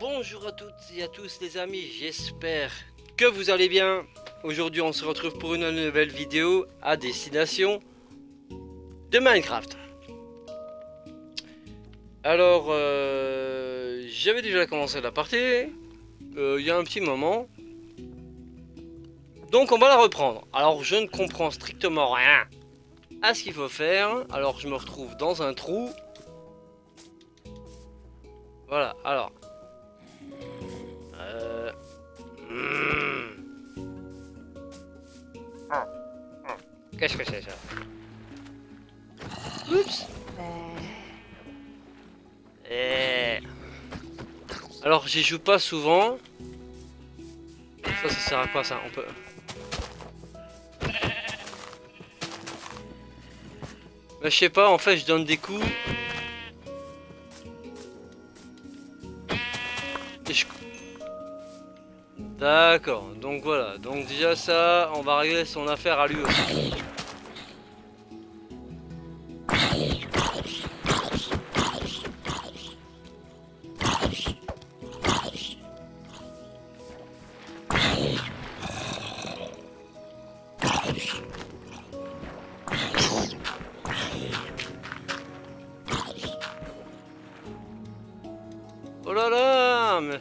Bonjour à toutes et à tous les amis, j'espère que vous allez bien. Aujourd'hui on se retrouve pour une nouvelle vidéo à destination de Minecraft. Alors j'avais déjà commencé la partie il y a un petit moment. Donc on va la reprendre. Alors je ne comprends strictement rien à ce qu'il faut faire. Alors je me retrouve dans un trou. Voilà, alors. Euh... hmm. Qu'est-ce que c'est ça? Oups. Et... Alors j'y joue pas souvent. Ça sert à quoi ça? On peut... Bah, je sais pas, en fait je donne des coups. Et je... D'accord, donc voilà. Donc déjà ça, on va régler son affaire à lui aussi. Oh là là mais...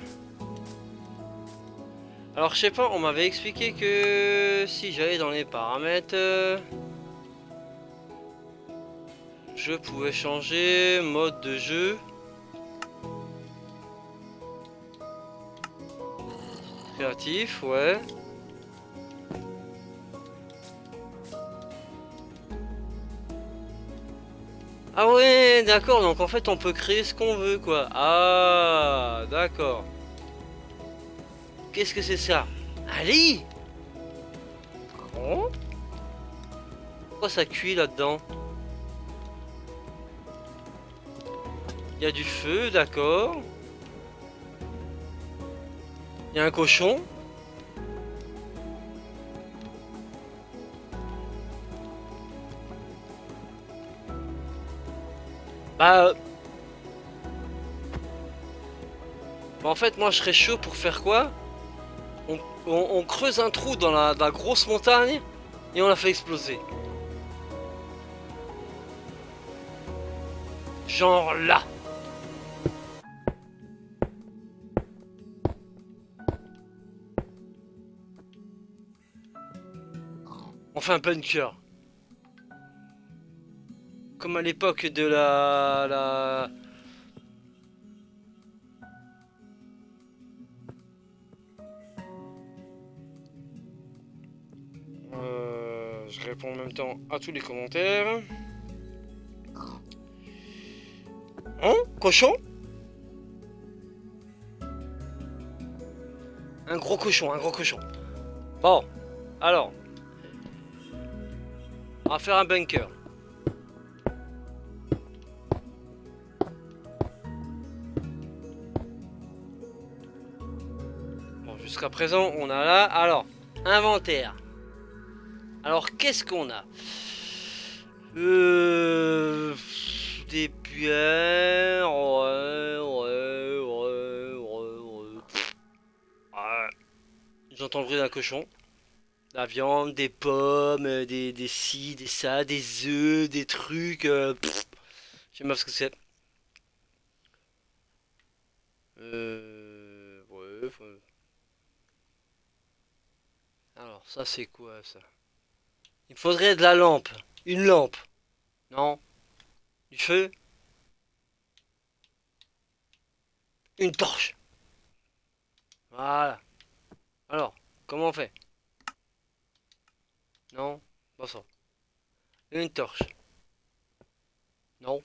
Alors je sais pas, on m'avait expliqué que si j'allais dans les paramètres, je pouvais changer mode de jeu. Créatif, ouais. Ah ouais, d'accord, donc en fait on peut créer ce qu'on veut quoi. Ah, d'accord. Qu'est-ce que c'est ça? Un lit? Oh, pourquoi ça cuit là-dedans? Il y a du feu, d'accord. Il y a un cochon. Bah, en fait moi je serais chaud pour faire quoi? On creuse un trou dans la grosse montagne et on la fait exploser. Genre là. On fait un bunker. Comme à l'époque de la... je réponds en même temps à tous les commentaires. Hein? Cochon? Un gros cochon, un gros cochon. Bon, alors, on va faire un bunker. Bon, jusqu'à présent, on a là. Alors, inventaire. Alors, qu'est-ce qu'on a? Des pierres. Ouais. J'entends le bruit d'un cochon. La viande, des pommes, des ci, des ça, des œufs, des trucs. Je sais même pas ce que c'est. Ouais. Alors, ça c'est quoi ça? Il me faudrait de la lampe. Une lampe. Non? Du feu? Une torche. Voilà. Alors, comment on fait? Non? Pas ça. Une torche. Non?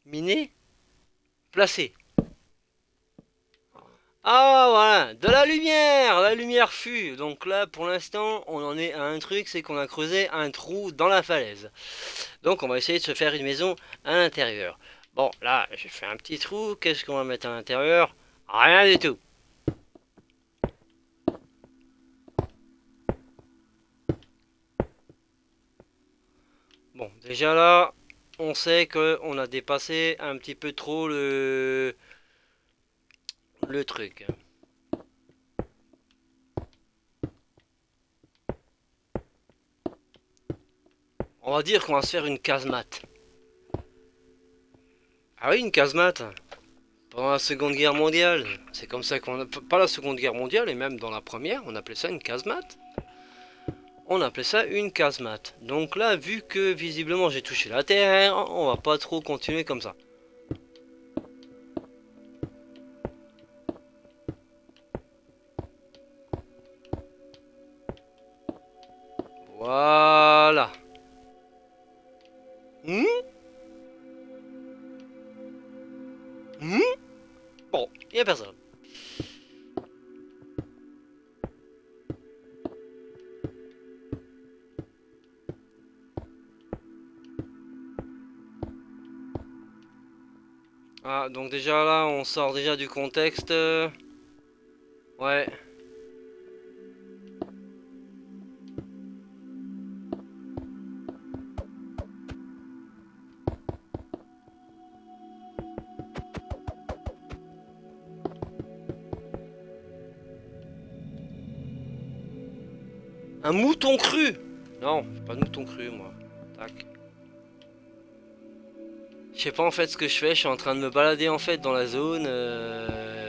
Miner? Placer. Ah voilà, de la lumière! La lumière fut. Donc là, pour l'instant, on en est à un truc, c'est qu'on a creusé un trou dans la falaise. Donc on va essayer de se faire une maison à l'intérieur. Bon, là, j'ai fait un petit trou. Qu'est-ce qu'on va mettre à l'intérieur? Rien du tout. Bon, déjà là, on sait qu'on a dépassé un petit peu trop le truc. On va dire qu'on va se faire une casemate. Ah oui, une casemate. Pendant la Seconde Guerre mondiale. C'est comme ça qu'on... Pas la Seconde Guerre mondiale, et même dans la première, on appelait ça une casemate. On appelait ça une casemate. Donc là, vu que visiblement j'ai touché la terre, on va pas trop continuer comme ça. Voilà. Bon, il n'y a personne. Ah, donc déjà là, on sort déjà du contexte. Ouais. Un mouton cru. Non, pas de mouton cru, moi. Tac. Je sais pas en fait ce que je fais, je suis en train de me balader en fait dans la zone.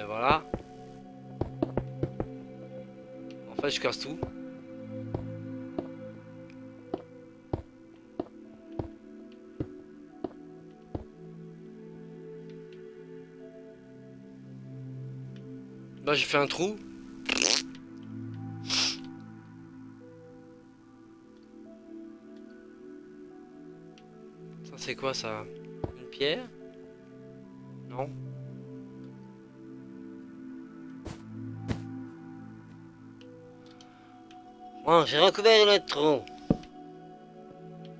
Voilà. En fait, je casse tout. Bah, j'ai fait un trou. Ça, c'est quoi ça? Une pierre? Non. Bon, j'ai recouvert le trou.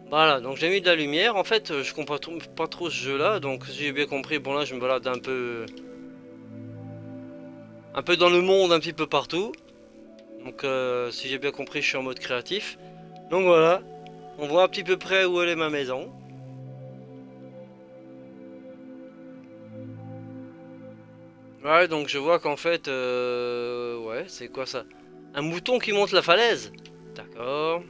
Voilà, donc j'ai mis de la lumière. En fait, je comprends pas trop ce jeu-là. Donc, si j'ai bien compris, bon là, je me balade un peu dans le monde, un petit peu partout. Donc, si j'ai bien compris, je suis en mode créatif. Donc voilà, on voit un petit peu près où elle est ma maison. Ouais, donc je vois qu'en fait, ouais, c'est quoi ça? Un mouton qui monte la falaise. D'accord.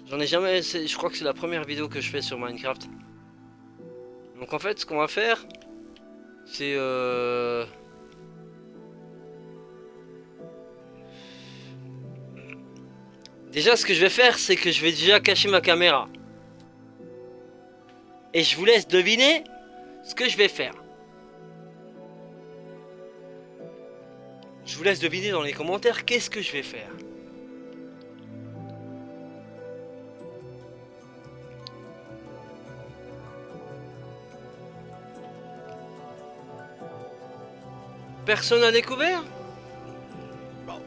J'en ai jamais, je crois que c'est la première vidéo que je fais sur Minecraft. Donc en fait, ce qu'on va faire, c'est déjà, ce que je vais faire, c'est que je vais déjà cacher ma caméra. Et je vous laisse deviner ce que je vais faire. Je vous laisse deviner dans les commentaires qu'est-ce que je vais faire. Personne n'a découvert? Bon.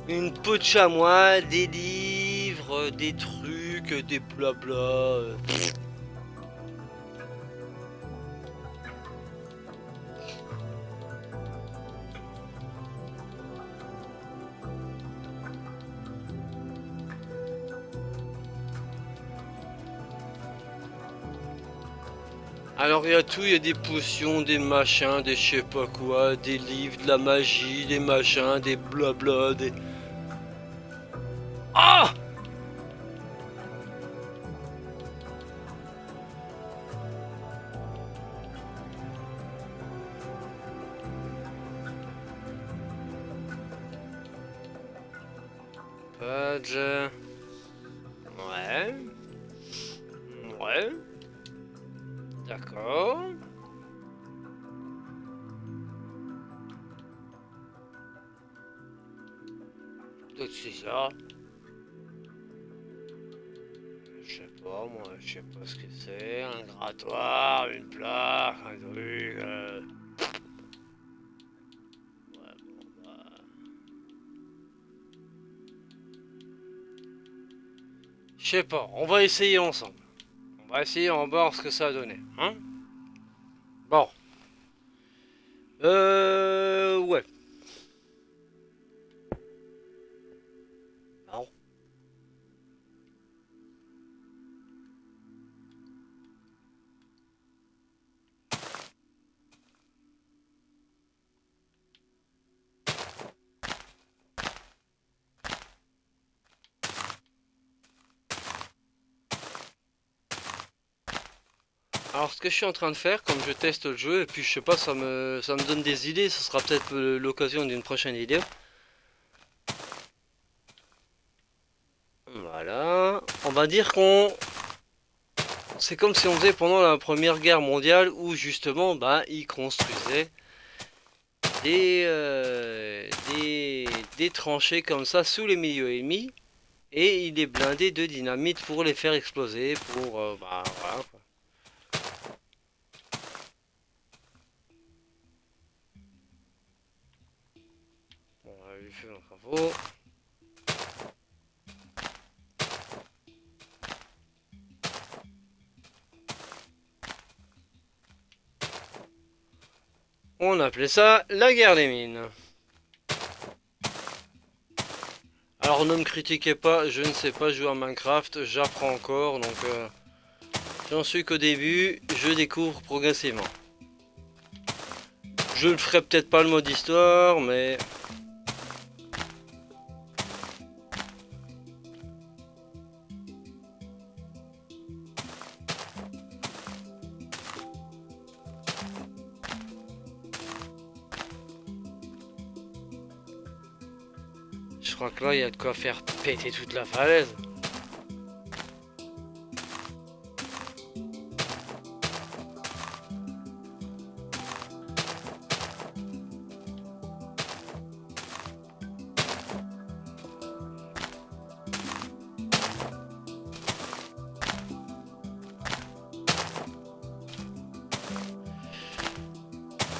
Une peau de chamois, des livres, des trucs, des blabla. Alors il y a tout, il y a des potions, des machins, des je sais pas quoi, des livres, de la magie, des machins, des blabla, des... Ah! Badge... Ouais... Ouais... D'accord... Peut-être c'est ça. Je sais pas, moi, je sais pas ce que c'est. Un grattoir, une plaque, un truc... Ouais, bon, bah... Je sais pas, on va essayer ensemble. On va essayer, on va voir ce que ça a donné. Hein? Bon. Ouais. Non. Alors ce que je suis en train de faire, comme je teste le jeu, et puis je sais pas, ça me donne des idées, ce sera peut-être l'occasion d'une prochaine vidéo. Voilà, on va dire qu'on... C'est comme si on faisait pendant la Première Guerre mondiale, où justement, bah, ils construisaient des tranchées comme ça sous les milieux ennemis, et il est blindé de dynamite pour les faire exploser, pour... bah voilà quoi. On va lui faire un travaux. On appelait ça la guerre des mines. Alors ne me critiquez pas, je ne sais pas jouer à Minecraft, j'apprends encore, donc j'en suis qu'au début, je découvre progressivement. Je ne ferai peut-être pas le mode histoire, mais... Je crois que là, il y a de quoi faire péter toute la falaise.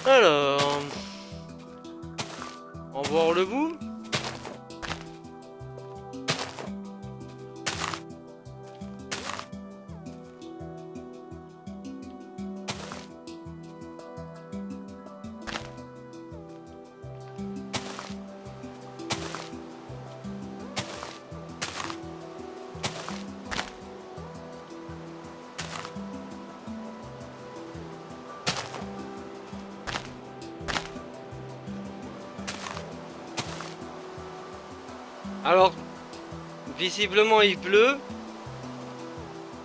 Alors... On va voir le bout. Alors, visiblement il pleut.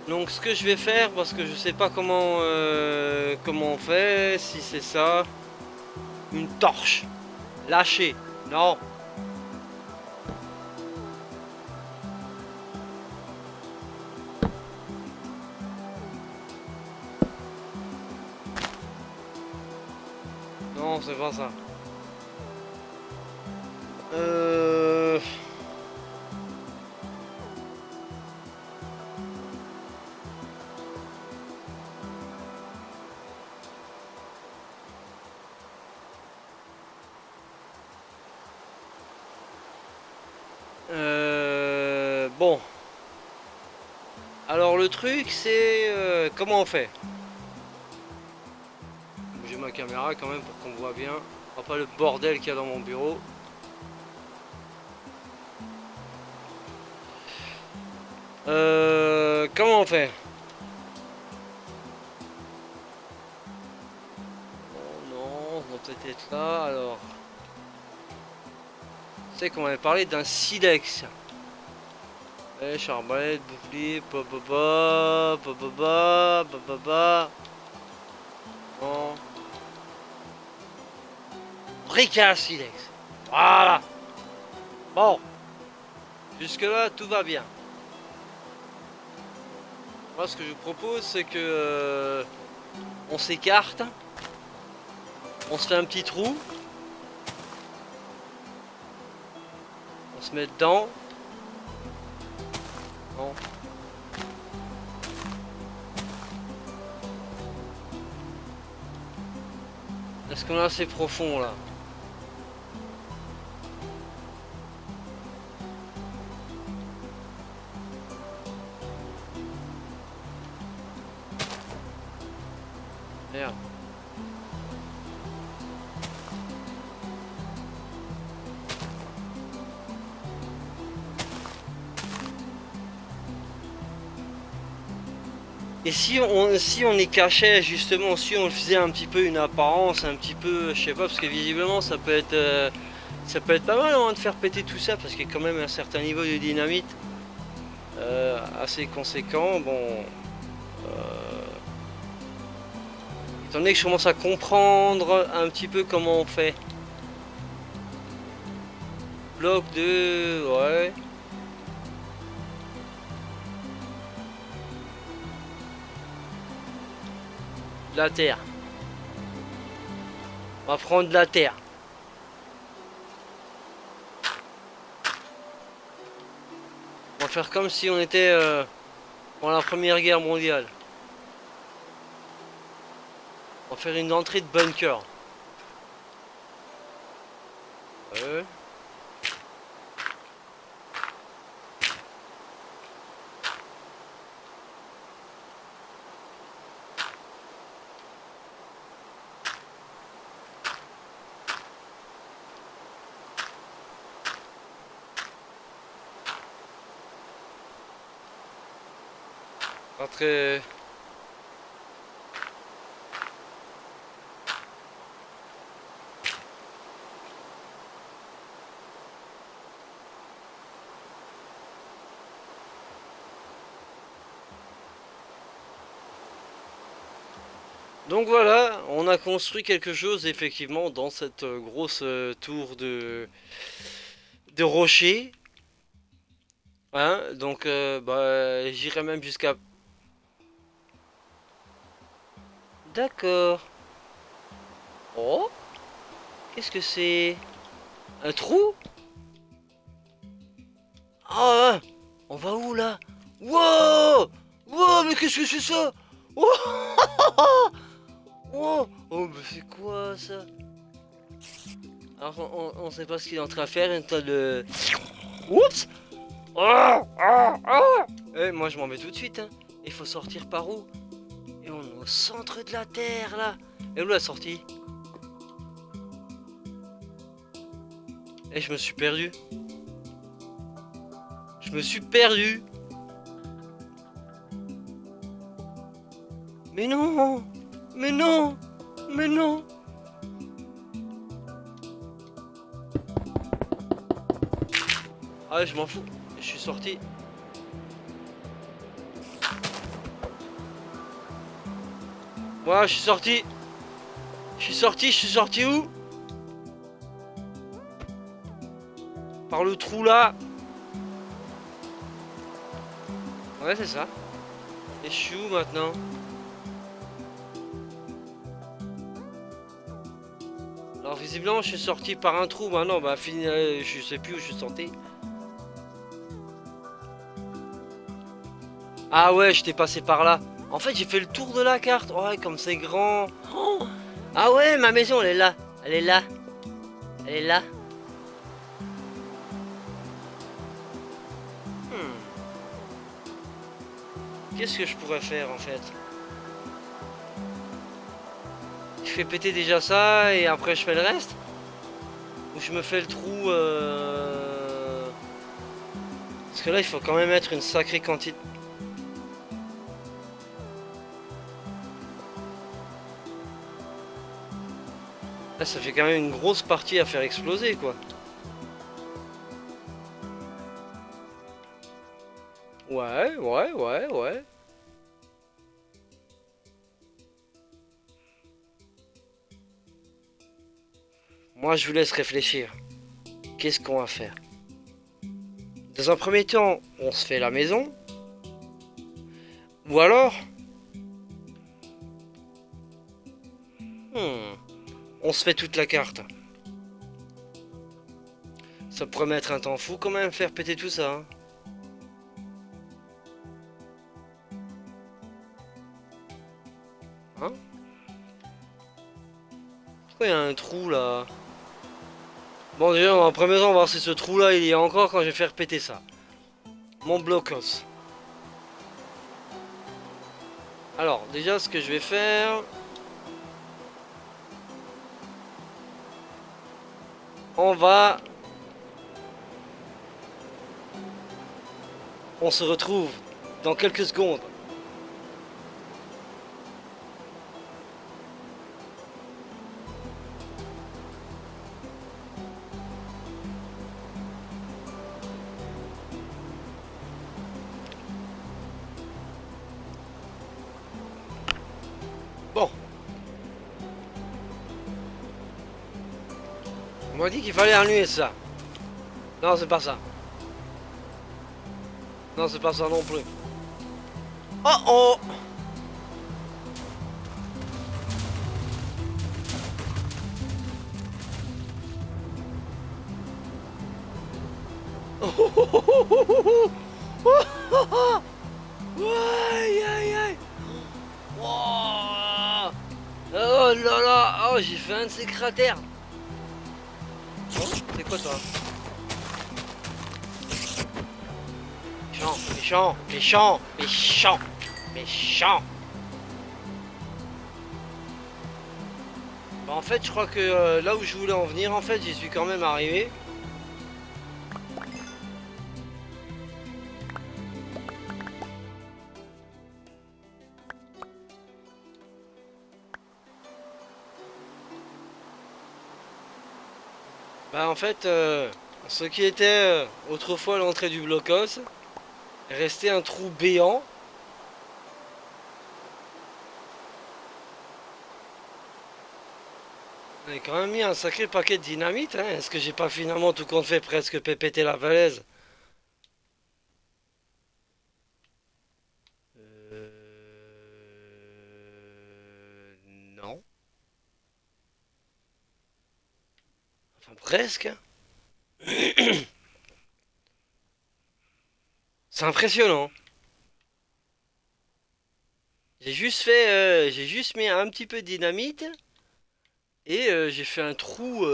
Donc ce que je vais faire, parce que je sais pas comment on fait, si c'est ça. Une torche. Lâcher. Non. Non, c'est pas ça. Euh... Bon. Alors le truc c'est... comment on fait? J'ai ma caméra quand même pour qu'on voit bien. Pas le bordel qu'il y a dans mon bureau. Comment on fait? Oh non, on va peut-être être là alors. C'est qu'on avait parlé d'un silex. Charbalette, bouclier, papa, papa, papa. Non. Briquet silex. Voilà. Bon. Jusque là, tout va bien. Moi, ce que je vous propose, c'est que on s'écarte. On se fait un petit trou. On se met dedans. Non. Est-ce qu'on est assez profond là? Merde. Et si on y cachait justement, si on faisait un petit peu une apparence, un petit peu, je sais pas, parce que visiblement ça peut être pas mal hein, de faire péter tout ça, parce qu'il y a quand même un certain niveau de dynamite assez conséquent. Bon, étant donné que je commence à comprendre un petit peu comment on fait. Bloc de, ouais. De la terre. On va prendre de la terre. On va faire comme si on était dans la Première Guerre mondiale. On va faire une entrée de bunker. Entrée. Donc voilà, on a construit quelque chose effectivement dans cette grosse tour de rocher. Hein, donc bah, j'irai même jusqu'à... D'accord. Oh, qu'est-ce que c'est? Un trou? Ah, on va où là? Wow! Wow, mais qu'est-ce que c'est ça? Oh, oh, oh, mais c'est quoi ça? Alors on sait pas ce qu'il est en train de faire, il est en train de... Oups! Oh, oh, oh. Eh, moi je m'en vais tout de suite, hein. Il faut sortir par où? Et on est au centre de la Terre là. Et où la sortie? Et je me suis perdu. Je me suis perdu. Mais non! Mais non! Mais non! Ah, je m'en fous. Je suis sorti. Voilà, je suis sorti. Je suis sorti où? Par le trou là. Ouais, c'est ça. Et je suis où maintenant? Alors visiblement je suis sorti par un trou maintenant, bah je sais plus où je suis sorti. Ah ouais, j'étais passé par là. En fait j'ai fait le tour de la carte. Ouais, comme c'est grand. Oh, ah ouais, ma maison elle est là. Elle est là. Elle est là. Hmm. Qu'est-ce que je pourrais faire en fait? Je fais péter déjà ça et après je fais le reste? Ou je me fais le trou Parce que là il faut quand même mettre une sacrée quantité. Là ça fait quand même une grosse partie à faire exploser quoi. Ouais, ouais, ouais, ouais. Moi je vous laisse réfléchir. Qu'est-ce qu'on va faire? Dans un premier temps, on se fait la maison. Ou alors, on se fait toute la carte. Ça pourrait mettre un temps fou quand même faire péter tout ça. Hein. Hein? Pourquoi il y a un trou là? Bon déjà, en premier temps, on va voir si ce trou là il y a encore quand je vais faire péter ça. Mon blocos. Alors, déjà ce que je vais faire... On se retrouve dans quelques secondes. Bon. On m'a dit qu'il fallait enlever ça. Non, c'est pas ça. Non, c'est pas ça non plus. Oh oh! Oh oh oh oh oh oh oh oh. Aïe aïe aïe! Oh là là! Oh, j'ai fait un de ces cratères! Oh, c'est quoi toi? Méchant, méchant, méchant, méchant. Bah en fait je crois que là où je voulais en venir en fait j'y suis quand même arrivé. Bah en fait ce qui était autrefois l'entrée du blocos est resté un trou béant. J'ai quand même mis un sacré paquet de dynamite, hein. Est-ce que j'ai pas finalement tout compte fait presque péter la falaise? Non. Enfin presque. C'est impressionnant. J'ai juste mis un petit peu de dynamite et j'ai fait un trou.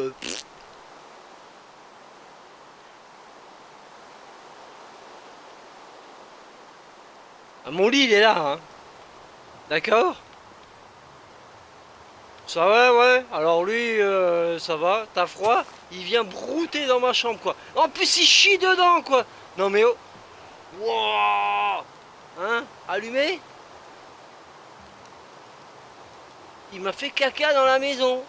Ah, mon lit il est là, hein. D'accord? Ça va, ouais. Alors lui, ça va. T'as froid? Il vient brouter dans ma chambre, quoi. En plus, il chie dedans, quoi. Non mais oh. Wouah. Hein? Allumé? Il m'a fait caca dans la maison.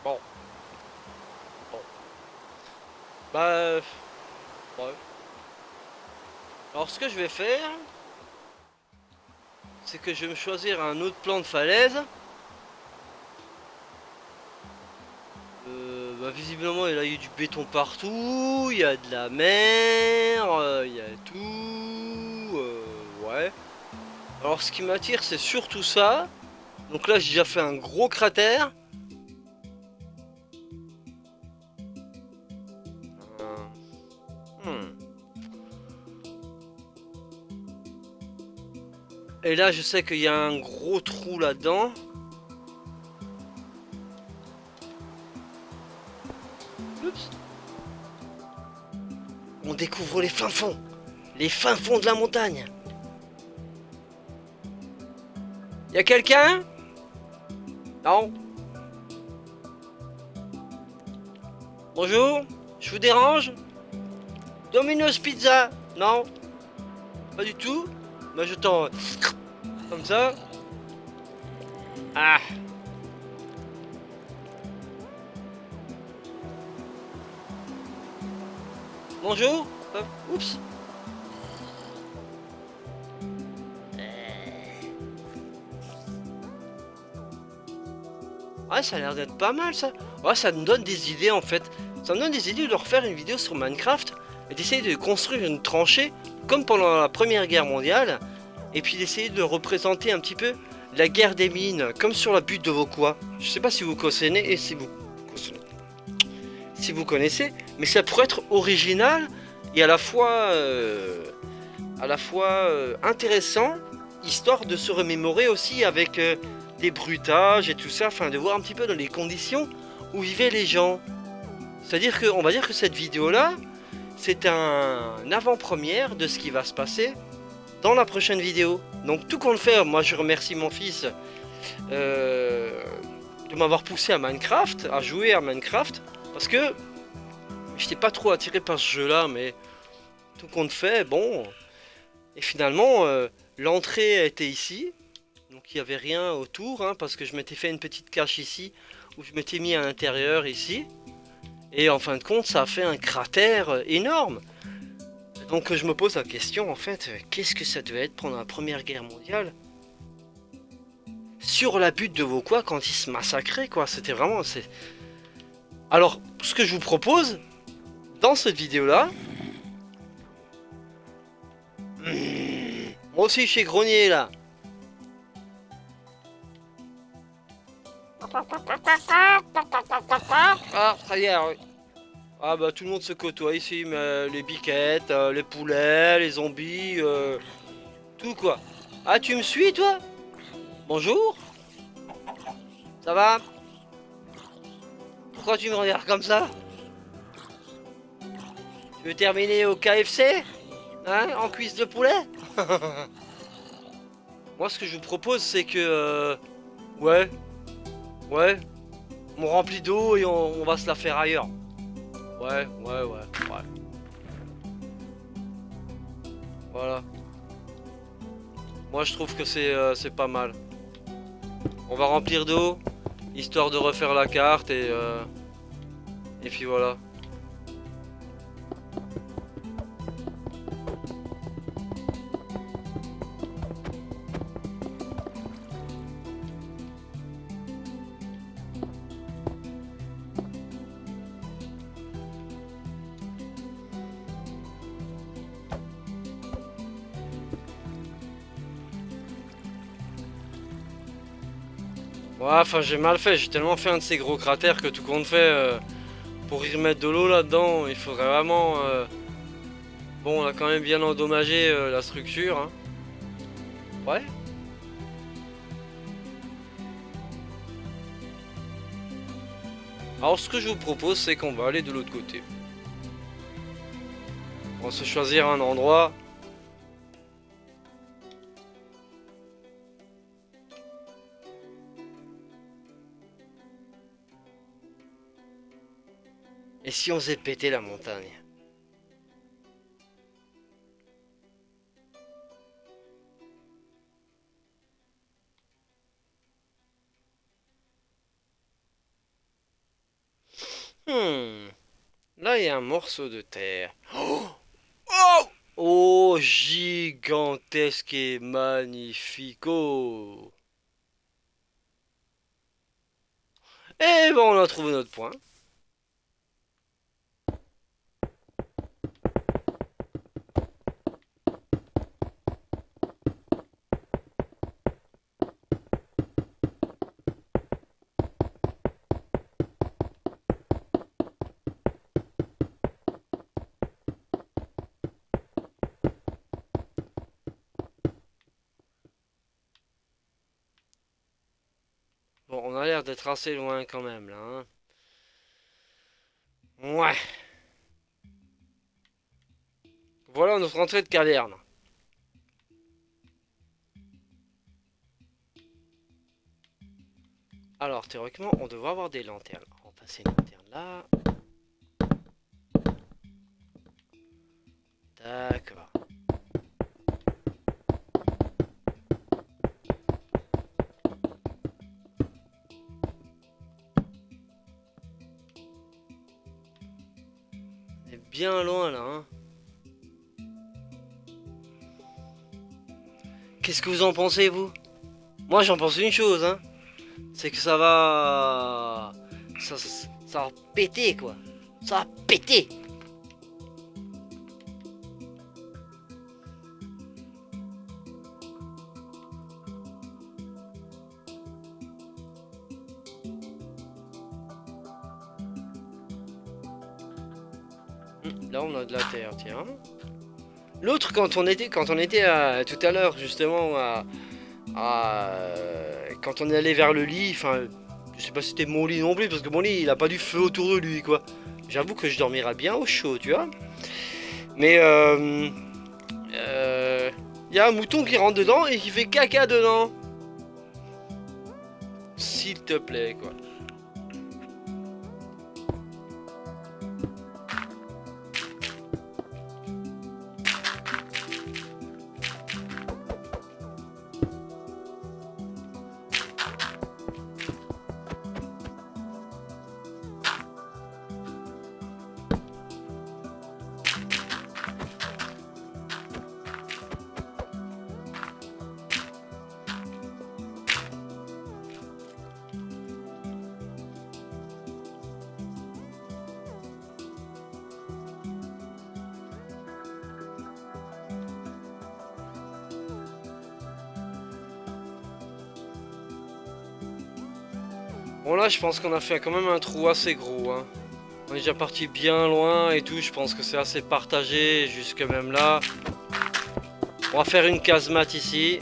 Bon. Bon. Bah. Ouais. Alors ce que je vais faire, c'est que je vais me choisir un autre plan de falaise. Bah, visiblement il y a eu du béton partout, il y a de la mer, il y a tout. Ouais. Alors ce qui m'attire c'est surtout ça. Donc là j'ai déjà fait un gros cratère. Et là je sais qu'il y a un gros trou là-dedans. Oups. On découvre les fins fonds. Les fins fonds de la montagne. Y'a quelqu'un? Non. Bonjour, je vous dérange? Domino's Pizza? Non. Pas du tout. Bah je t'en... Comme ça. Ah. Bonjour. Oups. Ouais, ça a l'air d'être pas mal ça. Ouais, ça me donne des idées en fait. Ça me donne des idées de refaire une vidéo sur Minecraft et d'essayer de construire une tranchée comme pendant la Première Guerre mondiale. Et puis d'essayer de représenter un petit peu la guerre des mines comme sur la butte de Vauquois. Je sais pas si vous connaissez et si vous connaissez, mais ça pourrait être original et à la fois intéressant, histoire de se remémorer aussi avec des bruitages et tout ça, afin de voir un petit peu dans les conditions où vivaient les gens. C'est-à-dire qu'on va dire que cette vidéo-là, c'est un avant-première de ce qui va se passer dans la prochaine vidéo. Donc tout compte faire, moi je remercie mon fils de m'avoir poussé à Minecraft, à jouer à Minecraft, parce que j'étais pas trop attiré par ce jeu-là, mais tout compte fait, bon. Et finalement, l'entrée était ici, donc il n'y avait rien autour, hein, parce que je m'étais fait une petite cache ici, où je m'étais mis à l'intérieur ici. Et en fin de compte, ça a fait un cratère énorme. Donc je me pose la question, en fait, qu'est-ce que ça devait être pendant la Première Guerre mondiale? Sur la butte de Vauquois quand ils se massacraient, quoi. C'était vraiment... Alors, ce que je vous propose, dans cette vidéo-là... Moi aussi, je suis grogné, là. Ah, ça y est, oui. Ah bah tout le monde se côtoie ici, mais les biquettes, les poulets, les zombies, tout quoi. Ah tu me suis toi? Bonjour? Ça va? Pourquoi tu me regardes comme ça? Tu veux terminer au KFC? Hein? En cuisse de poulet? Moi ce que je vous propose c'est que... ouais, ouais, on remplit d'eau et on va se la faire ailleurs. Ouais. Voilà. Moi je trouve que c'est pas mal. On va remplir d'eau, histoire de refaire la carte et puis voilà. Ouais, enfin j'ai mal fait, j'ai tellement fait un de ces gros cratères que tout compte fait, pour y remettre de l'eau là-dedans, il faudrait vraiment... Bon, on a quand même bien endommagé la structure, hein. Ouais. Alors ce que je vous propose, c'est qu'on va aller de l'autre côté. On va se choisir un endroit. Et si on faisait péter la montagne? Là, il y a un morceau de terre. Oh! Oh! Oh, gigantesque et magnifico! Et bon, on a trouvé notre point. Bon, on a l'air d'être assez loin quand même, là, hein. Ouais. Voilà notre entrée de caverne. Alors, théoriquement, on devrait avoir des lanternes. On va passer une lanterne là. D'accord. On est bien loin là, hein. Qu'est-ce que vous en pensez, vous? Moi, j'en pense une chose, hein. C'est que ça va... Ça va péter, quoi. Ça va péter. Là, on a de la terre, tiens. L'autre, quand on était tout à l'heure, justement, quand on est allé vers le lit, enfin, je sais pas si c'était mon lit non plus, parce que mon lit, il a pas du feu autour de lui, quoi. J'avoue que je dormirai bien au chaud, tu vois. Mais, y a un mouton qui rentre dedans et qui fait caca dedans. s'il te plaît, quoi. Bon là je pense qu'on a fait quand même un trou assez gros, hein. On est déjà parti bien loin et tout, je pense que c'est assez partagé jusque même là. On va faire une casemate ici.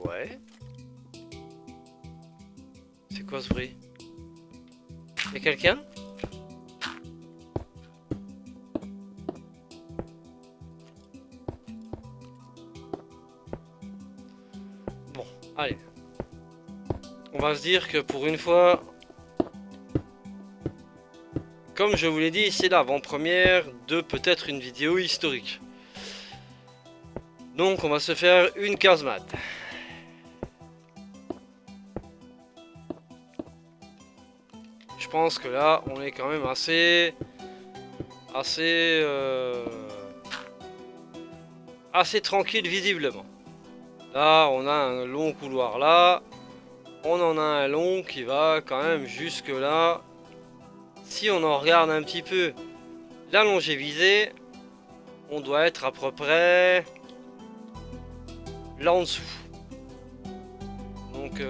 Ouais. C'est quoi ce bruit? Y'a quelqu'un? Bon, allez. On va se dire que pour une fois, comme je vous l'ai dit, c'est l'avant-première de peut-être une vidéo historique. Donc on va se faire une casemate. Je pense que là, on est quand même assez tranquille visiblement. Là, on a un long couloir là. On en a un long qui va quand même jusque là. Si on en regarde un petit peu la longévité, on doit être à peu près là en dessous. Donc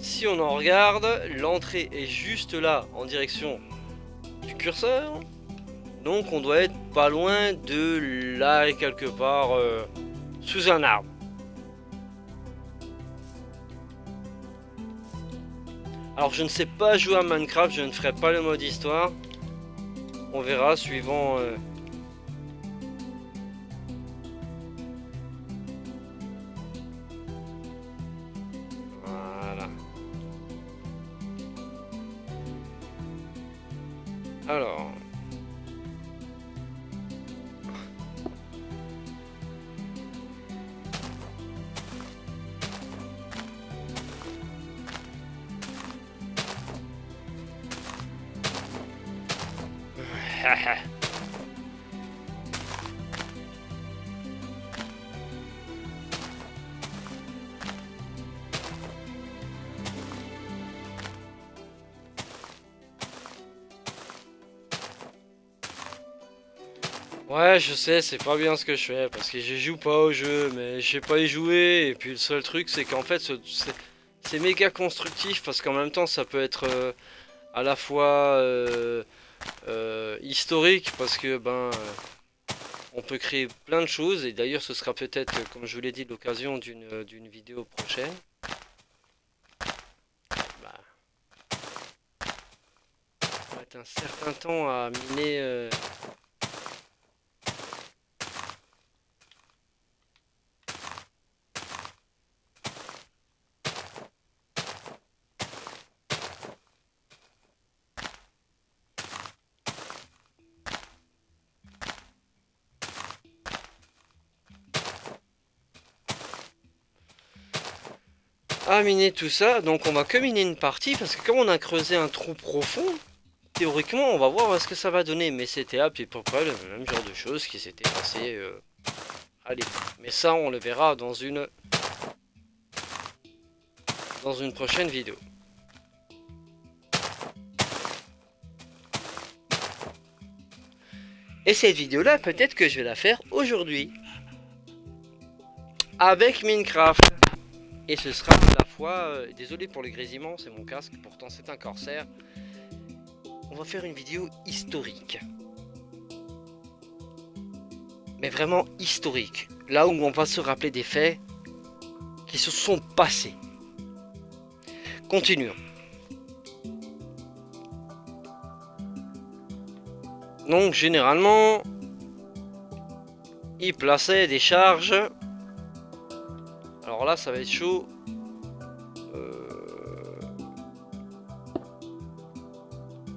si on en regarde, l'entrée est juste là en direction du curseur. Donc on doit être pas loin de là quelque part sous un arbre. Alors je ne sais pas jouer à Minecraft, je ne ferai pas le mode histoire. On verra suivant... Voilà. Alors... Ouais, je sais, c'est pas bien ce que je fais parce que je joue pas au jeu, mais je sais pas y jouer. Et puis le seul truc, c'est qu'en fait, c'est méga constructif parce qu'en même temps, ça peut être à la fois historique parce que on peut créer plein de choses. Et d'ailleurs, ce sera peut-être, comme je vous l'ai dit, l'occasion d'une vidéo prochaine. Bah, on va mettre un certain temps à miner. À miner tout ça, donc on va que miner une partie parce que comme on a creusé un trou profond, théoriquement on va voir ce que ça va donner, mais c'était à peu près le même genre de choses qui s'était passé à l'époque. Mais ça on le verra dans une prochaine vidéo. Et cette vidéo là peut-être que je vais la faire aujourd'hui avec Minecraft. Et ce sera à la fois, désolé pour le grésillement, c'est mon casque, pourtant c'est un Corsair. On va faire une vidéo historique. Mais vraiment historique. là où on va se rappeler des faits qui se sont passés. Continuons. Donc généralement, il plaçait des charges. Alors là, ça va être chaud.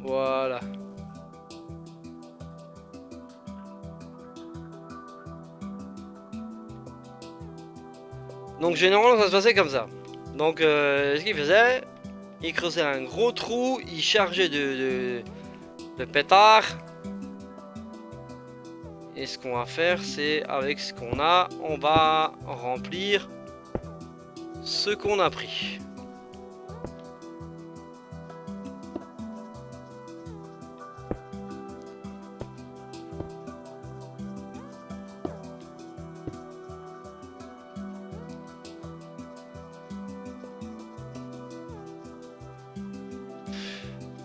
Voilà. Donc généralement, ça se passait comme ça. Donc ce qu'il faisait, il creusait un gros trou, il chargeait de pétard. Et ce qu'on va faire, c'est avec ce qu'on a, on va remplir ce qu'on a pris.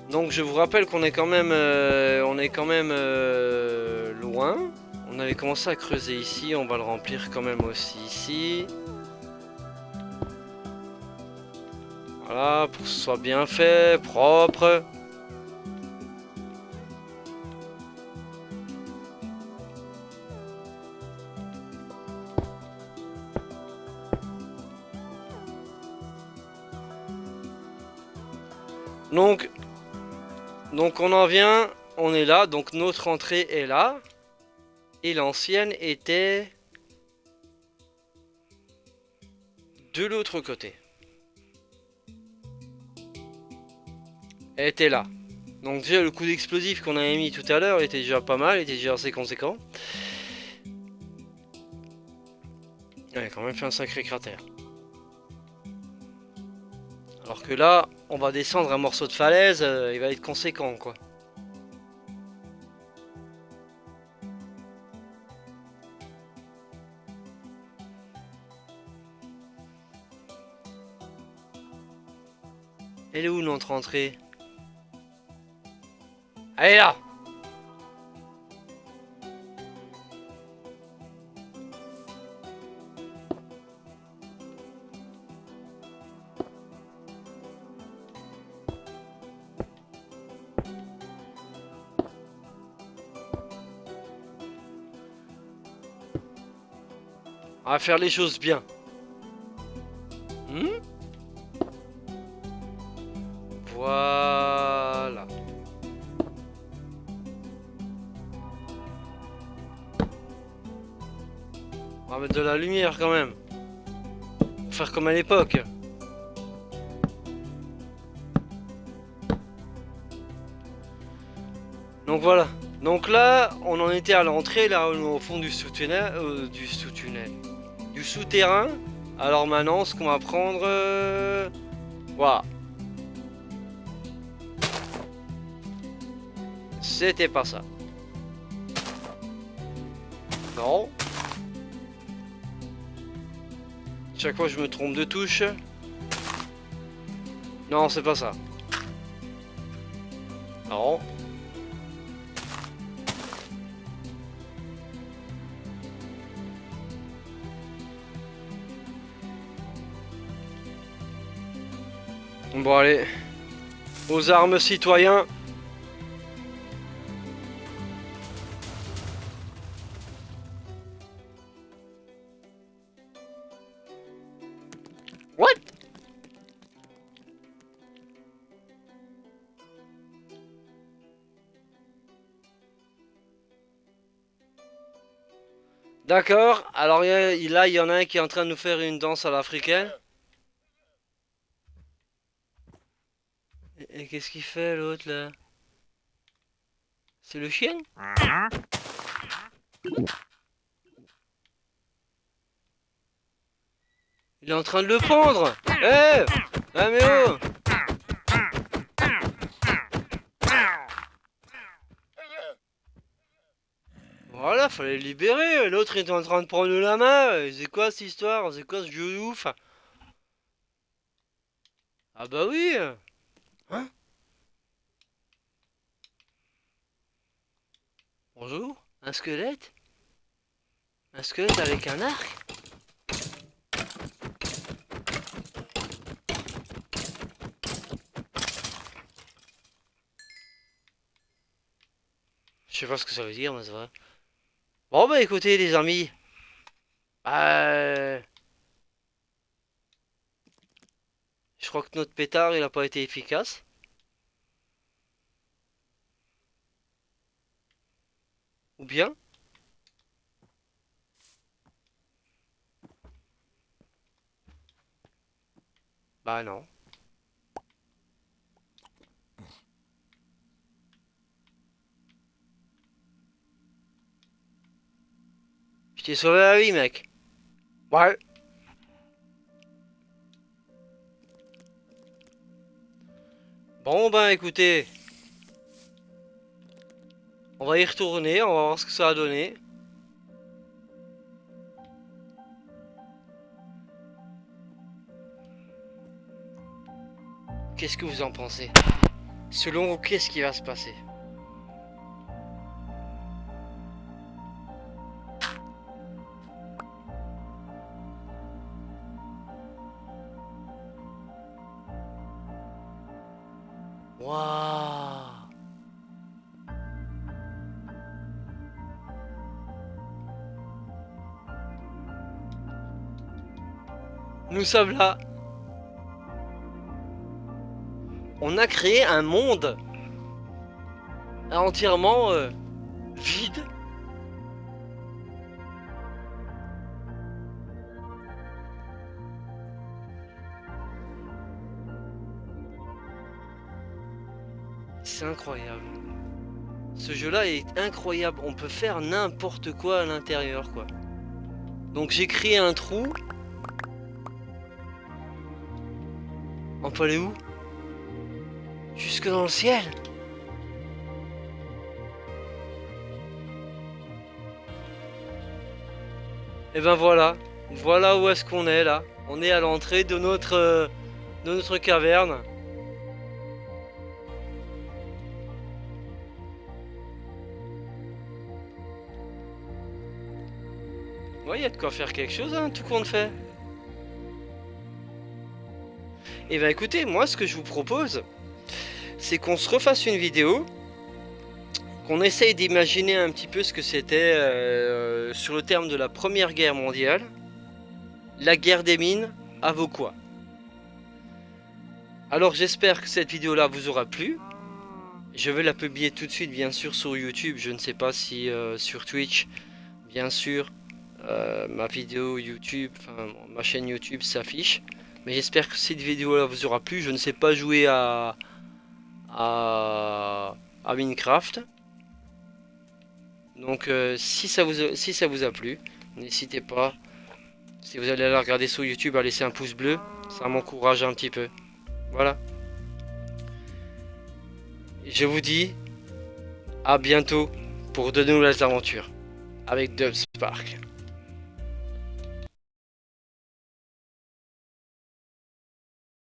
Donc je vous rappelle qu'on est quand même, loin. On avait commencé à creuser ici, on va le remplir quand même aussi ici. Voilà, pour que ce soit bien fait, propre. Donc on en vient, on est là, donc notre entrée est là. Et l'ancienne était de l'autre côté. Elle était là. Donc déjà le coup d'explosif qu'on avait mis tout à l'heure était déjà pas mal, était déjà assez conséquent. Il a quand même fait un sacré cratère. Alors que là, on va descendre un morceau de falaise, il va être conséquent quoi. Elle est où notre entrée? Elle est là! On va faire les choses bien. Voilà. On va mettre de la lumière quand même. Pour faire comme à l'époque. Donc voilà. Donc là, on en était à l'entrée, là au fond du sous-tunnel, du souterrain. Alors maintenant, ce qu'on va prendre, voilà. C'était pas ça. Non. Chaque fois, je me trompe de touche. Non, c'est pas ça. Non. Bon allez, aux armes citoyens. What? D'accord, alors là il y en a un qui est en train de nous faire une danse à l'africaine. Et qu'est-ce qu'il fait l'autre là? C'est le chien? Il est en train de le pendre! Eh! Ah mais oh! Voilà, fallait le libérer. L'autre est en train de prendre la main. C'est quoi cette histoire? C'est quoi ce jeu de ouf? Ah bah oui! Hein? Bonjour? Un squelette? Un squelette avec un arc? Je sais pas ce que ça veut dire, mais c'est vrai. Bon bah écoutez les amis. Euh, Je crois que notre pétard il a pas été efficace. Ou bien? Bah non. Je t'ai sauvé la vie mec. Ouais. Bon ben écoutez. On va y retourner, on va voir ce que ça a donné. Qu'est-ce que vous en pensez? Selon vous, qu'est-ce qui va se passer? Waouh! Nous sommes là. On a créé un monde entièrement vide. C'est incroyable. Ce jeu-là est incroyable. On peut faire n'importe quoi à l'intérieur, quoi. Donc j'ai créé un trou. On peut aller où? Jusque dans le ciel. Et ben voilà. Voilà où est-ce qu'on est là. On est à l'entrée de notre caverne. Ouais, il y a de quoi faire quelque chose, hein, tout compte fait. Et ben écoutez, moi ce que je vous propose, c'est qu'on se refasse une vidéo, qu'on essaye d'imaginer un petit peu ce que c'était sur le terme de la Première Guerre mondiale, la guerre des mines, à vos quoi. Alors j'espère que cette vidéo-là vous aura plu. Je vais la publier tout de suite, bien sûr, sur YouTube. Je ne sais pas si sur Twitch, bien sûr, ma vidéo YouTube, enfin ma chaîne YouTube s'affiche. Mais j'espère que cette vidéo-là vous aura plu. Je ne sais pas jouer à Minecraft. Donc si ça vous a plu, n'hésitez pas. Si vous allez la regarder sur YouTube, à laisser un pouce bleu. Ça m'encourage un petit peu. Voilà. Je vous dis à bientôt pour de nouvelles aventures avec Dubspark.